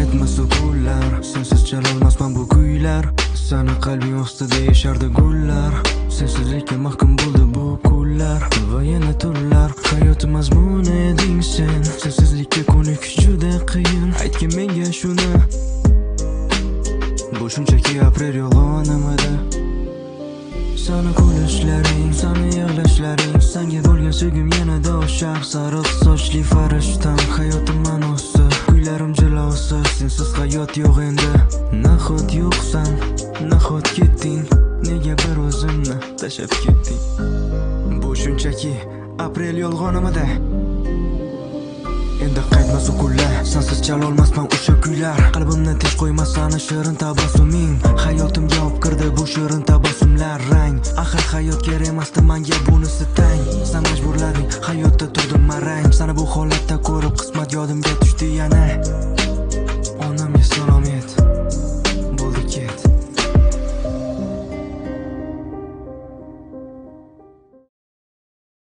qaytmas u kunlar, sensiz chalolmasman bu kuylar. Sani qalbing ostida yashardi gullar, sensizlikka mahkum bo'ldi bu kunlar va yana tunlar. Hayotim mazmuni eding sen, sensizlikka ko'nikish juda qiyin. Aytgin menga shuni, bu shunchaki aprel yolg'onimidi? Sani kulishlaring, sani yig'lashlaring, senga bo'lgan sevgim yanada oshar. Sariq sochli farishtam, hayotim ma'nosi, kuylarim jilosi. Sensiz hayot yo'q endi. Nahot yo'qsan, nahot ketding, nega bir o'zimni tashlab ketding? Bu shunchaki aprel yolg'onimidi? Endi qaytmas u kunlar, sensiz chalolmasman o'sha kuylar. Qalbimni tinch qo'ymas sani shirin tabassuming. Hayotimga olib kirdi bu shirin tabassumlar rang. Axir hayot kerak emasdi menga bunisi tang. Sen majburlading, hayotda turdim marang. Seni bu holatda ko'rib qismat yodimga tushdi yana.